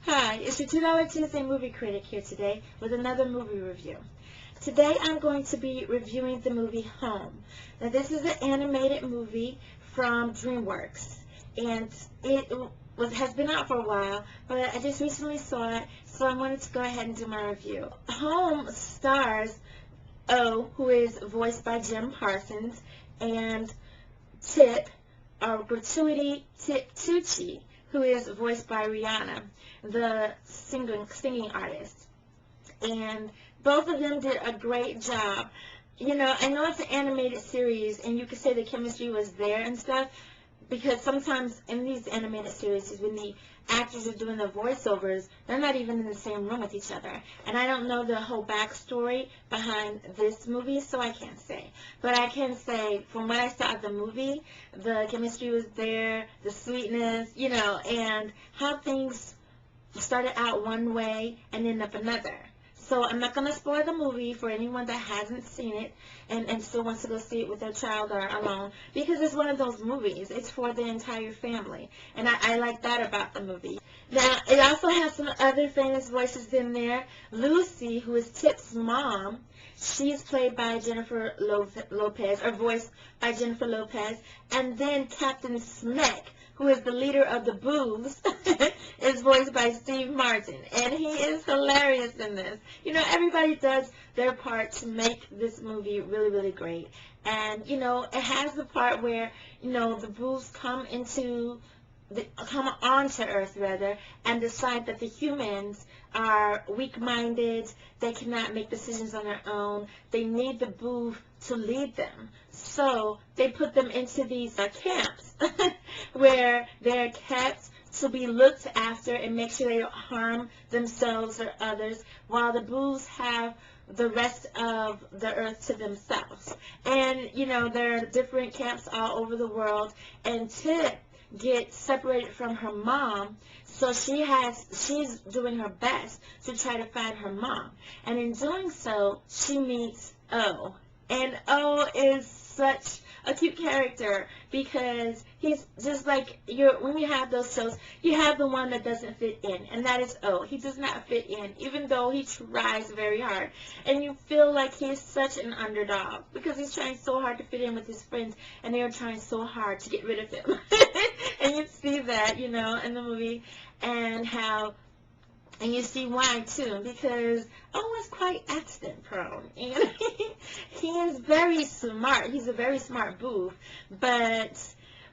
Hi, it's your $2 Tuesday movie critic here today with another movie review. Today I'm going to be reviewing the movie Home. Now this is an animated movie from DreamWorks, and has been out for a while, but I just recently saw it, so I wanted to go ahead and do my review. Home stars O, who is voiced by Jim Parsons, and Tip, or Gratuity Tip Tucci, who is voiced by Rihanna, the singing artist. And both of them did a great job. You know, I know it's an animated series, and you could say the chemistry was there and stuff, because sometimes in these animated series, when the actors are doing the voiceovers, they're not even in the same room with each other. And I don't know the whole backstory behind this movie, so I can't say. But I can say, from what I saw of the movie, the chemistry was there, the sweetness, you know, and how things started out one way and ended up another. So I'm not going to spoil the movie for anyone that hasn't seen it and still wants to go see it with their child or alone, because it's one of those movies. It's for the entire family, and I like that about the movie. Now, it also has some other famous voices in there. Lucy, who is Tip's mom, she's played by Jennifer Lopez, or voiced by Jennifer Lopez. And then Captain Smeck, who is the leader of the Boobs, is voiced by Steve Martin. And he is hilarious in this. You know, everybody does their part to make this movie really, really great. And, you know, it has the part where, you know, the Boobs come onto Earth, rather, and decide that the humans are weak-minded, they cannot make decisions on their own, they need the Boob to lead them. So they put them into these camps where they're kept to be looked after and make sure they don't harm themselves or others, while the Boobs have the rest of the Earth to themselves. And, you know, there are different camps all over the world, and Tip gets separated from her mom, so she's doing her best to try to find her mom. And in doing so, she meets O. And O is such a cute character, because he's just like, when you have those shows, you have the one that doesn't fit in, and that is O. He does not fit in, even though he tries very hard. And you feel like he's such an underdog, because he's trying so hard to fit in with his friends, and they are trying so hard to get rid of him. And you see that, you know, in the movie, and you see why, too, because O is quite accident prone, and he is very smart. He's a very smart boob, but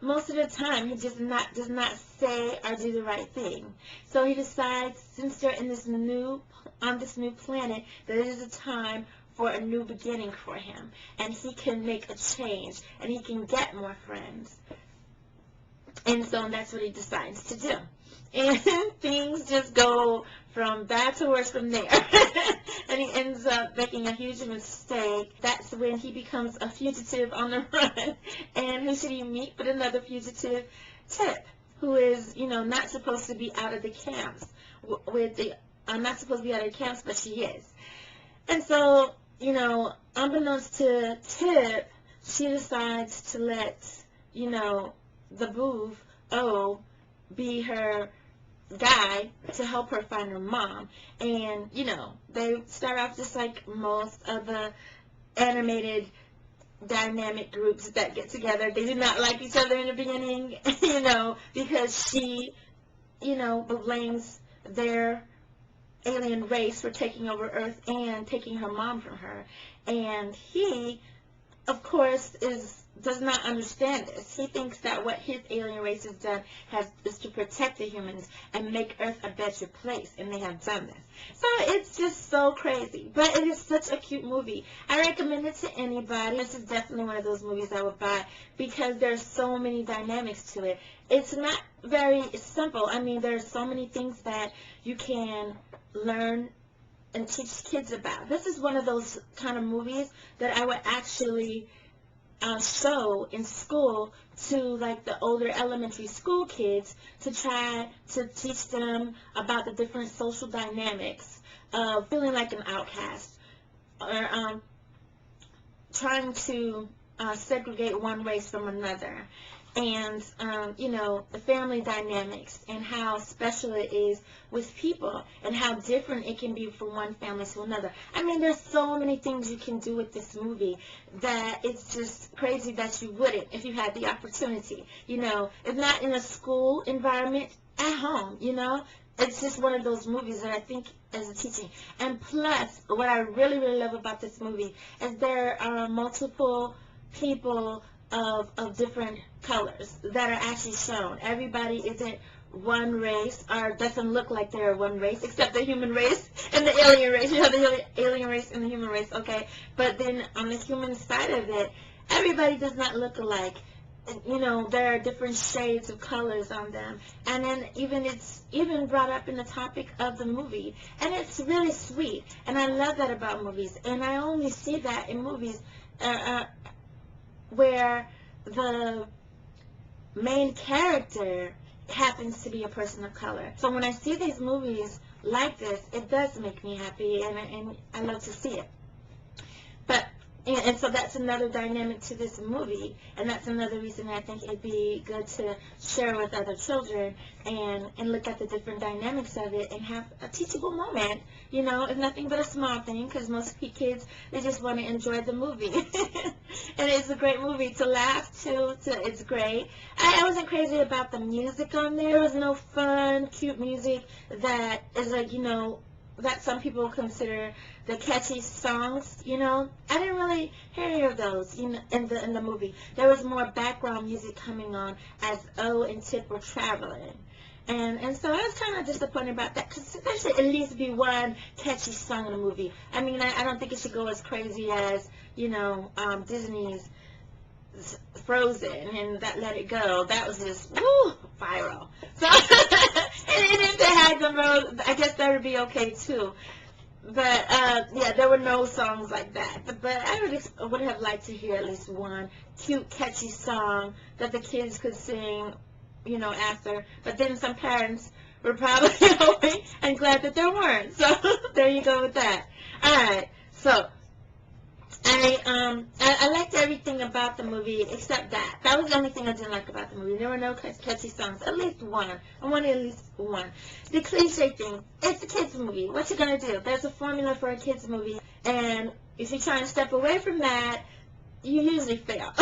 most of the time he does not say or do the right thing. So he decides, since they're on this new planet, that it is a time for a new beginning for him, and he can make a change, and he can get more friends. And so that's what he decides to do. And things just go from bad to worse from there. And he ends up making a huge mistake. That's when he becomes a fugitive on the run. And who should he meet but another fugitive, Tip, who is, you know, not supposed to be out of the camps. Not supposed to be out of the camps, but she is. And so, you know, unbeknownst to Tip, she decides to let, you know, the boob, O, be her guy to help her find her mom. And, you know, they start off just like most of the animated dynamic groups that get together. They do not like each other in the beginning, you know, because she, you know, blames their alien race for taking over Earth and taking her mom from her. And he, of course, does not understand this. He thinks that what his alien race has done is to protect the humans and make Earth a better place, and they have done this. So it's just so crazy, but it is such a cute movie. I recommend it to anybody. This is definitely one of those movies I would buy, because there's so many dynamics to it. It's not very simple. I mean, there's so many things that you can learn and teach kids about. This is one of those kind of movies that I would actually show in school to, like, the older elementary school kids, to try to teach them about the different social dynamics of feeling like an outcast, or trying to segregate one race from another. and the family dynamics and how special it is with people and how different it can be from one family to another. I mean, there's so many things you can do with this movie that it's just crazy that you wouldn't if you had the opportunity. If not in a school environment, at home. It's just one of those movies that I think is a teaching. And plus, what I really, really love about this movie is there are multiple people of different colors that are actually shown. Everybody isn't one race or doesn't look like they're one race, except the human race and the alien race. You have the alien race and the human race, okay? But then on the human side of it, everybody does not look alike. There are different shades of colors on them. And then it's even brought up in the topic of the movie. And it's really sweet. And I love that about movies. And I only see that in movies where the main character happens to be a person of color. So when I see these movies like this, it does make me happy, and I love to see it. But and so that's another dynamic to this movie, and that's another reason I think it'd be good to share with other children and look at the different dynamics of it and have a teachable moment. It's nothing but a small thing, because most kids, they just want to enjoy the movie. And it's a great movie to laugh to. It's great. I wasn't crazy about the music on there. There was no fun, cute music that is like, that some people consider the catchy songs. I didn't really hear any of those in the movie. There was more background music coming on as O and Tip were traveling. And so I was kind of disappointed about that, because there should at least be one catchy song in the movie. I mean, I don't think it should go as crazy as, Disney's Frozen and that Let It Go. That was just, woo, viral. So, and if they had them, I guess that would be okay too. But, yeah, there were no songs like that. But I would have liked to hear at least one cute, catchy song that the kids could sing, after. But then some parents were probably hoping and glad that there weren't. So, there you go with that. All right. So, I liked everything about the movie except that. That was the only thing I didn't like about the movie. There were no catchy songs. At least one. I wanted at least one. The cliche thing. It's a kids movie. What you gonna do? There's a formula for a kids movie, and if you try and step away from that, you usually fail.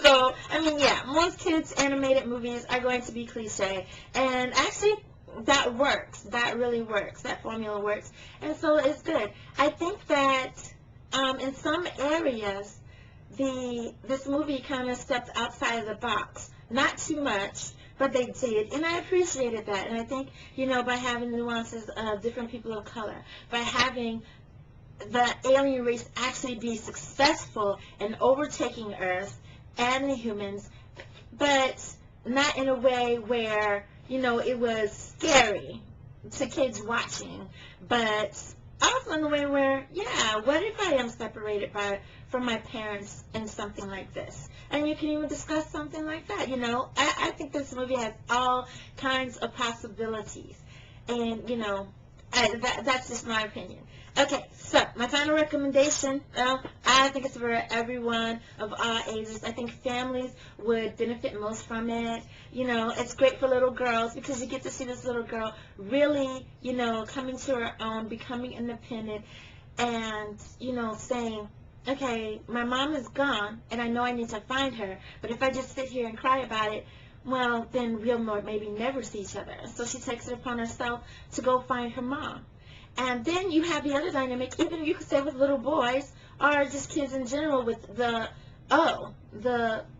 So, I mean, yeah, most kids' animated movies are going to be cliche, and actually, that works. That really works. That formula works, and so it's good. I think that in some areas, this movie kind of stepped outside of the box. Not too much, but they did, and I appreciated that. And I think, by having nuances of different people of color, by having the alien race actually be successful in overtaking Earth and the humans, but not in a way where, it was scary to kids watching, but also in a way where, yeah, what if I am separated from my parents in something like this? And you can even discuss something like that, I think this movie has all kinds of possibilities. And, that's just my opinion. Okay, so my final recommendation, I think it's for everyone of all ages. I think families would benefit most from it. It's great for little girls because you get to see this little girl really, coming to her own, becoming independent, and, saying, okay, my mom is gone, and I know I need to find her, but if I just sit here and cry about it, well, then we'll maybe never see each other. So she takes it upon herself to go find her mom. And then you have the other dynamic, even you could say with little boys, or just kids in general, with the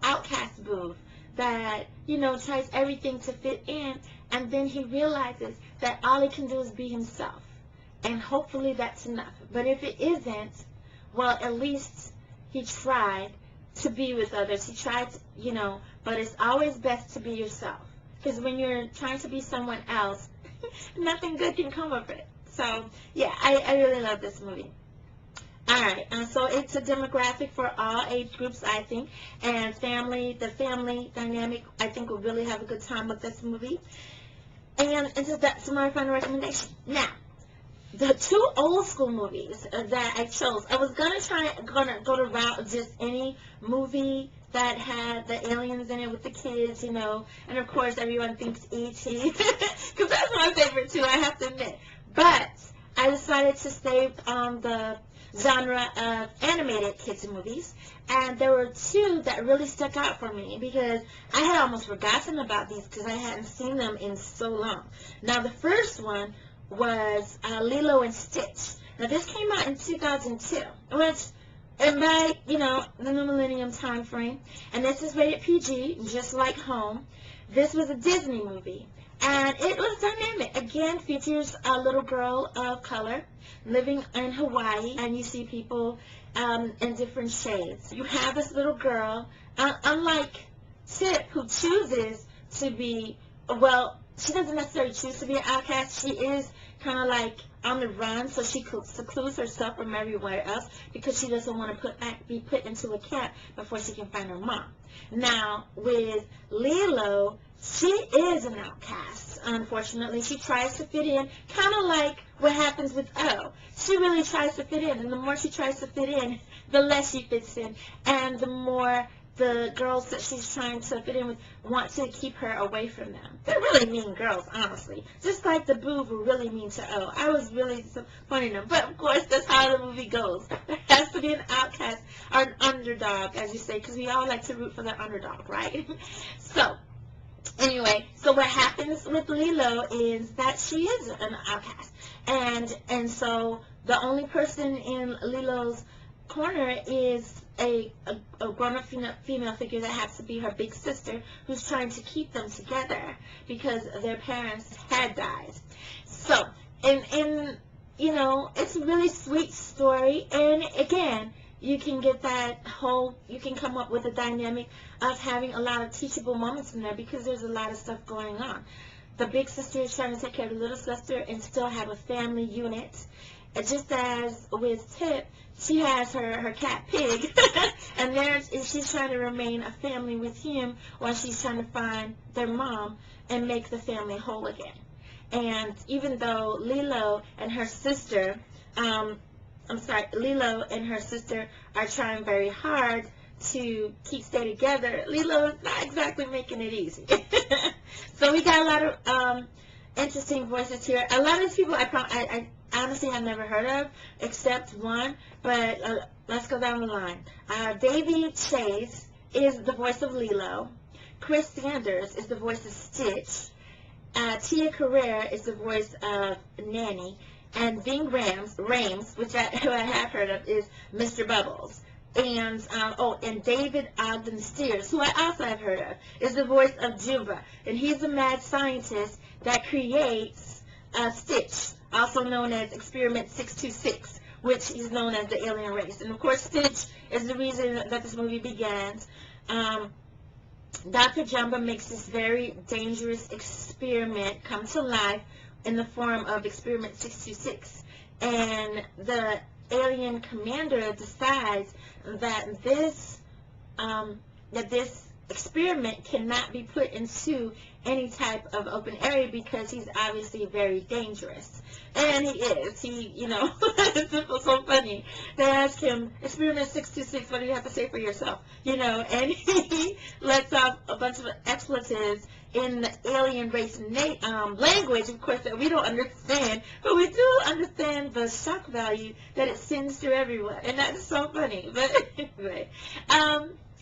outcast booth that, tries everything to fit in, and then he realizes that all he can do is be himself. And hopefully that's enough. But if it isn't, well, at least he tried to be with others. He tried to, but it's always best to be yourself. Because when you're trying to be someone else, nothing good can come of it. So, yeah, I really love this movie. All right, so it's a demographic for all age groups, I think. And the family dynamic, I think, will really have a good time with this movie. And that's my final recommendation. Now, the two old school movies that I chose, I was gonna go to route just any movie that had the aliens in it with the kids, you know, and of course everyone thinks E.T. because that's my favorite too, I have to admit. But I decided to stay on the genre of animated kids movies, and there were two that really stuck out for me because I had almost forgotten about these because I hadn't seen them in so long. Now the first one was Lilo and Stitch. Now this came out in 2002, which and by, you know, the new millennium time frame, and this is rated PG, just like Home. This was a Disney movie, and it was dynamic. Again, features a little girl of color living in Hawaii, and you see people in different shades. You have this little girl, unlike Tip, who chooses to be, well, she doesn't necessarily choose to be an outcast. She is kind of like on the run, so she secludes herself from everywhere else because she doesn't want to be put into a camp before she can find her mom. Now, with Lilo, she is an outcast. Unfortunately, she tries to fit in, kind of like what happens with O. She really tries to fit in, and the more she tries to fit in, the less she fits in, and the more the girls that she's trying to fit in with want to keep her away from them. They're really mean girls, honestly. Just like the Boo were really mean to O. I was really disappointed in them. But, of course, that's how the movie goes. There has to be an outcast or an underdog, as you say, because we all like to root for the underdog, right? So, anyway, so what happens with Lilo is that she is an outcast. And so the only person in Lilo's corner is a grown-up female figure that has to be her big sister, who's trying to keep them together because their parents had died. So, and you know, it's a really sweet story, and again, you can get you can come up with a dynamic of having a lot of teachable moments in there because there's a lot of stuff going on. The big sister is trying to take care of the little sister and still have a family unit. Just as with Tip, she has her cat Pig, and she's trying to remain a family with him while she's trying to find their mom and make the family whole again. And even though Lilo and her sister, Lilo and her sister are trying very hard to stay together, Lilo is not exactly making it easy. So we got a lot of interesting voices here. A lot of these people I honestly have never heard of, except one, but let's go down the line. Davy Chase is the voice of Lilo. Chris Sanders is the voice of Stitch. Tia Carrere is the voice of Nanny. And Ving Rhames, which who I have heard of, is Mr. Bubbles. And David Ogden Steers, who I also have heard of, is the voice of Juba. And he's a mad scientist that creates Stitch, also known as Experiment 626, which is known as the alien race. And of course, Stitch is the reason that this movie begins. Dr. Jumbo makes this very dangerous experiment come to life in the form of Experiment 626. And the alien commander decides that this experiment cannot be put into any type of open area because he's obviously very dangerous. And he is. You know, it's so funny. They ask him, Experiment 626, what do you have to say for yourself? You know, and he lets off a bunch of expletives in the alien race language, of course, that we don't understand, but we do understand the shock value that it sends to everyone, and that's so funny. But anyway,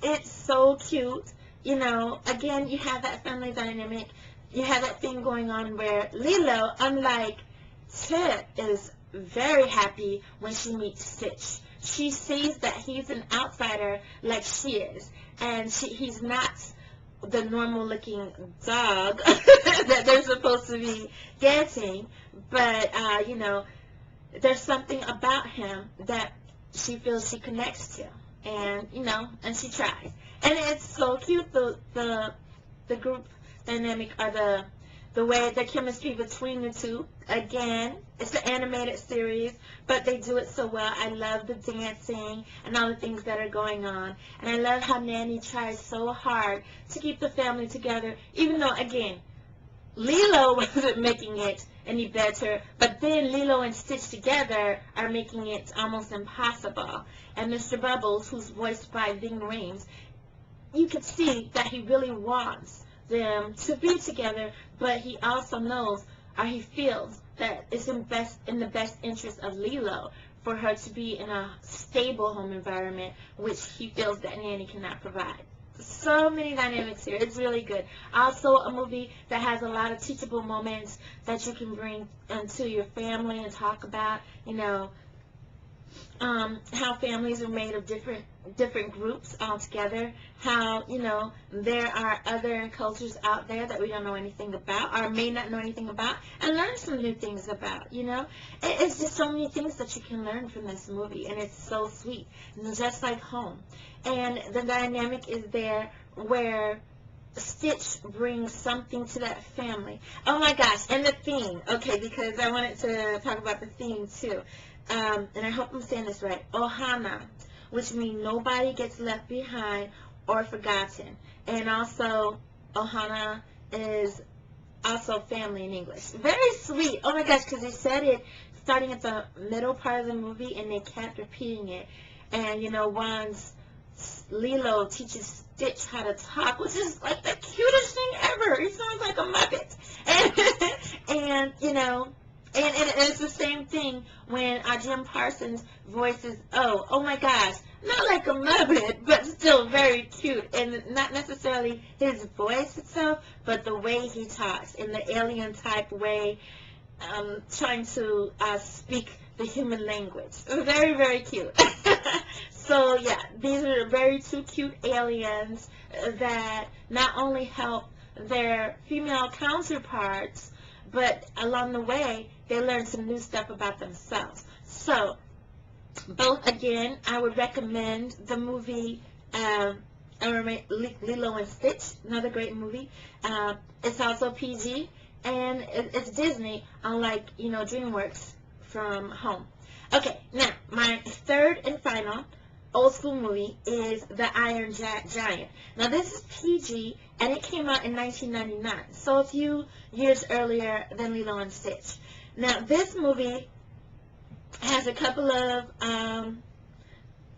it's so cute. You know, again, you have that family dynamic. You have that thing going on where Lilo, unlike Tip, is very happy when she meets Stitch. She sees that he's an outsider like she is, and he's not the normal-looking dog that they're supposed to be getting, but, you know, there's something about him that she feels she connects to, and, you know, and she tries. And it's so cute, the group dynamic, or the way, the chemistry between the two. Again, it's an animated series, but they do it so well. I love the dancing and all the things that are going on. And I love how Nanny tries so hard to keep the family together, even though, again, Lilo wasn't making it any better, but then Lilo and Stitch together are making it almost impossible. And Mr. Bubbles, who's voiced by Ving Rhames, you can see that he really wants them to be together, but he also knows, or he feels, that it's in the best interest of Lilo for her to be in a stable home environment, which he feels that Nanny cannot provide. So many dynamics here. It's really good. Also, a movie that has a lot of teachable moments that you can bring to your family and talk about, you know, how families are made of different groups all together, how, you know, there are other cultures out there that we don't know anything about or may not know anything about, and learn some new things about, you know. It's just so many things that you can learn from this movie, and it's so sweet, and just like home. And the dynamic is there where Stitch brings something to that family. Oh my gosh, and the theme, okay, because I wanted to talk about the theme too. And I hope I'm saying this right, Ohana, which means nobody gets left behind or forgotten. And also, Ohana is also family in English. Very sweet. Oh my gosh, because they said it starting at the middle part of the movie, and they kept repeating it. And, you know, Lilo teaches Stitch how to talk, which is like the cutest thing ever. He sounds like a Muppet. And you know, and it's the same thing when Jim Parsons voices, oh my gosh, not like a Muppet, but still very cute. And not necessarily his voice itself, but the way he talks in the alien type way, trying to speak the human language. Very, very cute. So yeah, these are very two cute aliens that not only help their female counterparts, but along the way, they learn some new stuff about themselves. So, both, again, I would recommend the movie Lilo and Stitch, another great movie. It's also PG, and it's Disney, unlike, you know, DreamWorks from home. Okay, now, my third and final old school movie is The Iron Giant. Now, this is PG, and it came out in 1999, so a few years earlier than Lilo and Stitch. Now, this movie has a couple of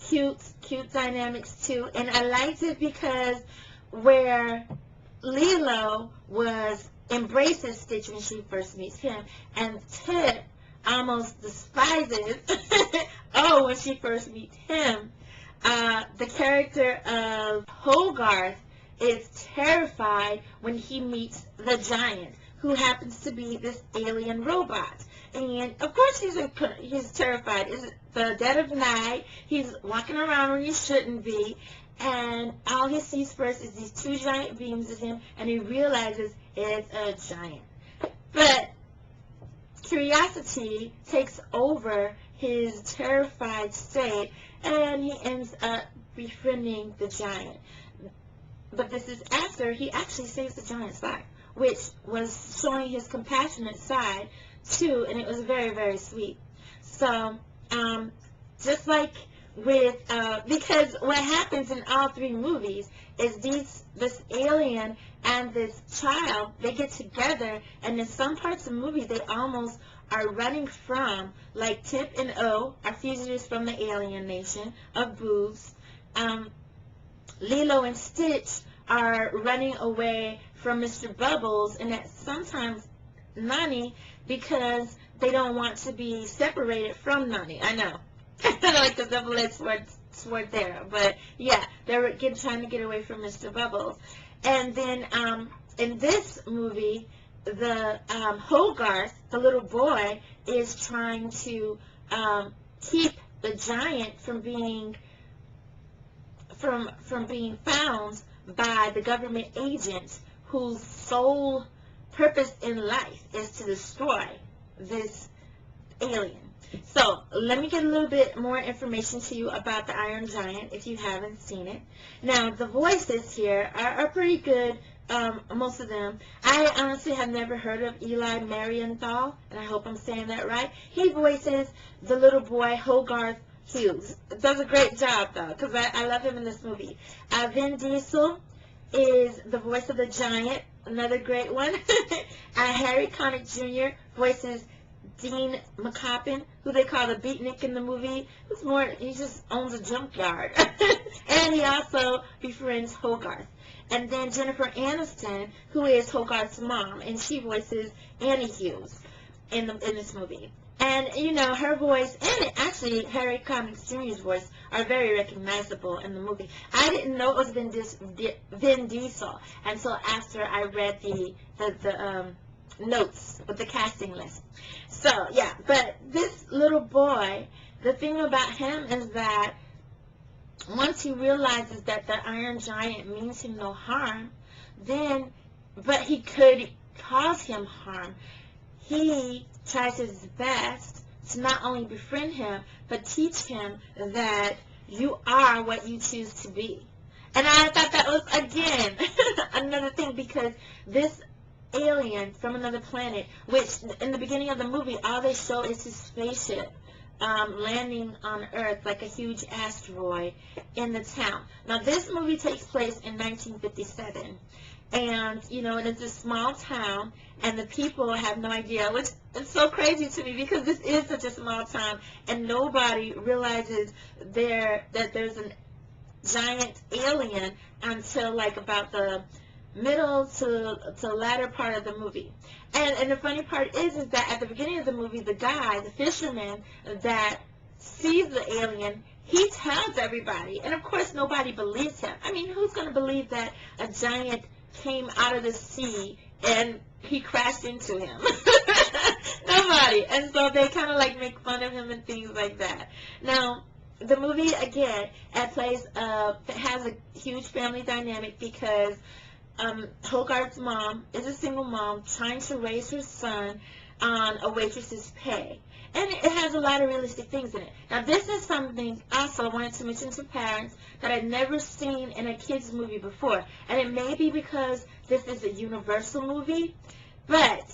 cute dynamics too, and I liked it because where Lilo embraces Stitch when she first meets him, and Ted almost despises when she first meets him. The character of Hogarth is terrified when he meets the giant, who happens to be this alien robot. And of course he's terrified. It's the dead of night. He's walking around where he shouldn't be. And all he sees first is these two giant beams of him, and he realizes it's a giant. But curiosity takes over his terrified state, and he ends up befriending the giant. But this is after he actually saves the giant's life, which was showing his compassionate side too, and it was very, very sweet. So, just like with, because what happens in all three movies is this alien and this child, they get together, and in some parts of the movie, they almost are running from, like Tip and O are fugitives from the alien nation of boobs. Lilo and Stitch are running away from Mr. Bubbles, and that sometimes Nani, because they don't want to be separated from Nani. I know. Like the double-edged sword there. But yeah, they're trying to get away from Mr. Bubbles. And then in this movie, the Hogarth, the little boy, is trying to keep the giant from being found by the government agent whose sole purpose in life is to destroy this alien. So let me get a little bit more information to you about the Iron Giant if you haven't seen it. Now, the voices here are pretty good, most of them. I honestly have never heard of Eli Marienthal, and I hope I'm saying that right. He voices the little boy Hogarth Hughes. Does a great job, though, because I love him in this movie. Vin Diesel is the voice of the giant, another great one. Harry Connick Jr. voices Dean McCoppin, who they call the beatnik in the movie. He just owns a junkyard. And he also befriends Hogarth. And then Jennifer Aniston, who is Hogarth's mom, and she voices Annie Hughes in this movie. And, you know, her voice and actually Harry Connick Jr.'s voice are very recognizable in the movie. I didn't know it was Vin Diesel until after I read the notes with the casting list. So, yeah, but this little boy, the thing about him is that once he realizes that the Iron Giant means him no harm, but he could cause him harm, he tries his best to not only befriend him, but teach him that you are what you choose to be. And I thought that was, again, another thing, because this alien from another planet, which in the beginning of the movie, all they show is his spaceship landing on Earth like a huge asteroid in the town. Now, this movie takes place in 1957. And, you know, and it's a small town, and the people have no idea, which is so crazy to me because this is such a small town, and nobody realizes that there's a giant alien until, like, about the middle to latter part of the movie. And the funny part is that at the beginning of the movie, the guy, the fisherman that sees the alien, he tells everybody, and of course nobody believes him. I mean, who's going to believe that a giant came out of the sea and he crashed into him? Nobody. And so they kind of like make fun of him and things like that. Now, the movie, again, it has a huge family dynamic because Hogarth's mom is a single mom trying to raise her son on a waitress's pay. And it has a lot of realistic things in it. Now, this is something also I wanted to mention to parents that I'd never seen in a kids' movie before. And it may be because this is a Universal movie, but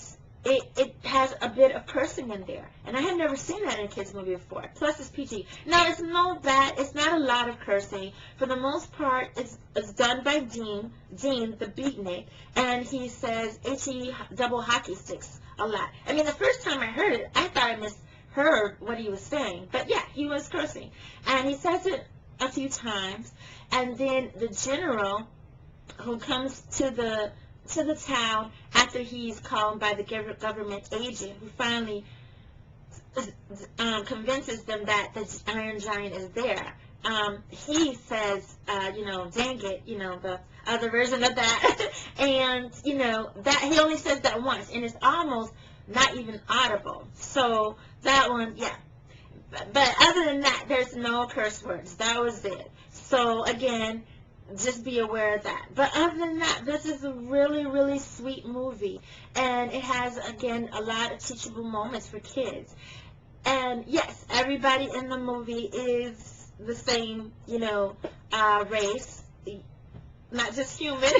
it has a bit of cursing in there. And I had never seen that in a kids' movie before. Plus, it's PG. Now, it's not a lot of cursing. For the most part, it's done by Dean the beatnik, and he says H-E double hockey sticks a lot. I mean, the first time I heard it, I thought I misheard what he was saying. But yeah, he was cursing. And he says it a few times. And then the general who comes to the town after he's called by the government agent, who finally convinces them that the Iron Giant is there. He says, you know, dang it, you know, the other version of that. And, you know, that he only says that once, and it's almost not even audible. So that one, yeah. But other than that, there's no curse words. That was it. So, again, just be aware of that. But other than that, this is a really, really sweet movie. And it has, again, a lot of teachable moments for kids. And, yes, everybody in the movie is the same, you know, race. Not just human.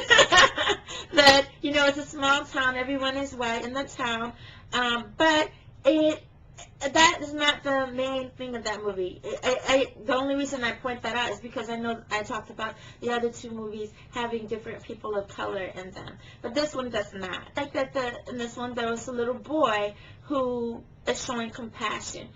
But, you know, it's a small town. Everyone is white in the town. But that is not the main thing of that movie. The only reason I point that out is because I know I talked about the other two movies having different people of color in them. But this one does not. Like in this one, there was a little boy who is showing compassion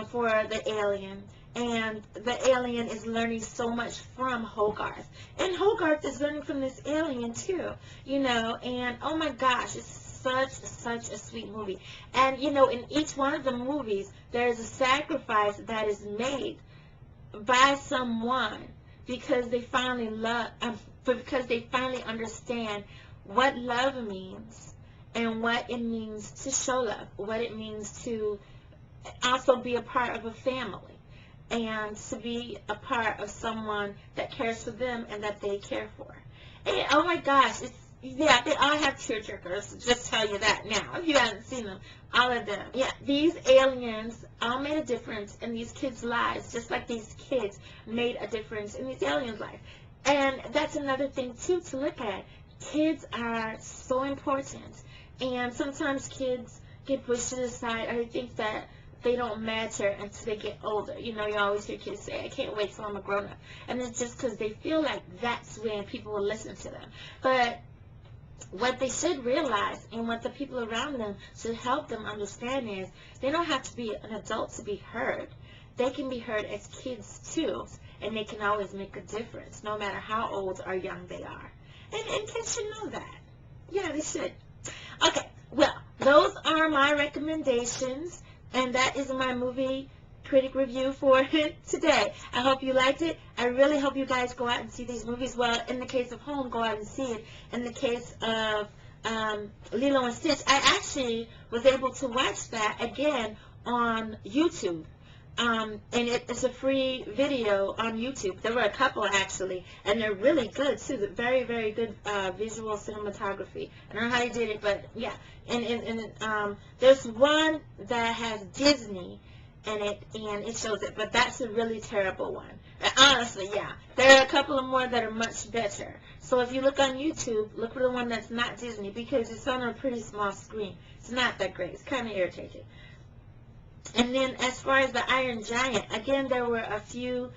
for the alien. And the alien is learning so much from Hogarth. And Hogarth is learning from this alien, too. You know, and oh my gosh, it's such a sweet movie. And, you know, in each one of the movies, there is a sacrifice that is made by someone because they finally understand what love means and what it means to show love, what it means to also be a part of a family and to be a part of someone that cares for them and that they care for. And, oh my gosh, yeah, they all have tearjerkers, just tell you that now, if you haven't seen them, all of them. Yeah, these aliens all made a difference in these kids' lives, just like these kids made a difference in these aliens' lives. And that's another thing, too, to look at. Kids are so important, and sometimes kids get pushed to the side, or they think that they don't matter until they get older. You know, you always hear kids say, I can't wait till I'm a grown-up. And it's just because they feel like that's when people will listen to them. But what they should realize and what the people around them should help them understand is they don't have to be an adult to be heard. They can be heard as kids too, and they can always make a difference no matter how old or young they are. And kids should know that. Yeah, they should. Okay, well, those are my recommendations, and that is my movie critic review for today. I hope you liked it. I really hope you guys go out and see these movies. Well, in the case of Home, go out and see it. In the case of Lilo and Stitch, I actually was able to watch that again on YouTube. And it's a free video on YouTube. There were a couple actually, and they're really good too. They're very, very good visual cinematography. I don't know how they did it, but yeah. And there's one that has Disney in it, and it shows it, but that's a really terrible one. Honestly, yeah. There are a couple of more that are much better. So if you look on YouTube, look for the one that's not Disney, because it's on a pretty small screen. It's not that great. It's kind of irritating. And then as far as the Iron Giant, again, there were a few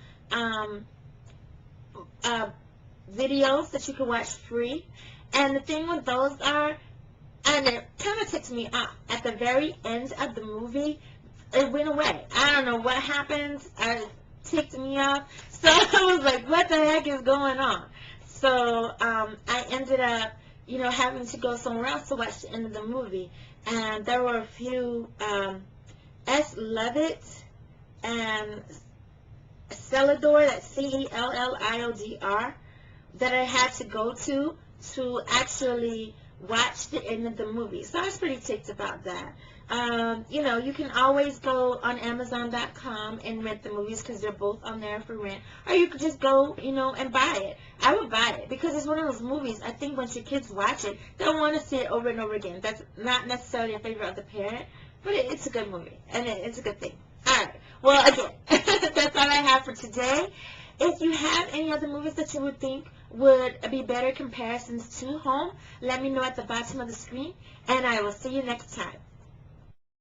videos that you can watch free. And the thing with those are, and it kind of ticked me off, at the very end of the movie, it went away. I don't know what happened. It ticked me off. So I was like, what the heck is going on? So I ended up, having to go somewhere else to watch the end of the movie. And there were a few S. Levitt and Cellador, that's Celliodr, that I had to go to actually watch the end of the movie. So I was pretty ticked about that. You can always go on Amazon.com and rent the movies, because they're both on there for rent. Or you could just go, and buy it. I would buy it because it's one of those movies, I think once your kids watch it, they'll want to see it over and over again. That's not necessarily a favorite of the parent, but it's a good movie, and it's a good thing. All right. Well, again, that's all I have for today. If you have any other movies that you would think would be better comparisons to Home, let me know at the bottom of the screen, and I will see you next time.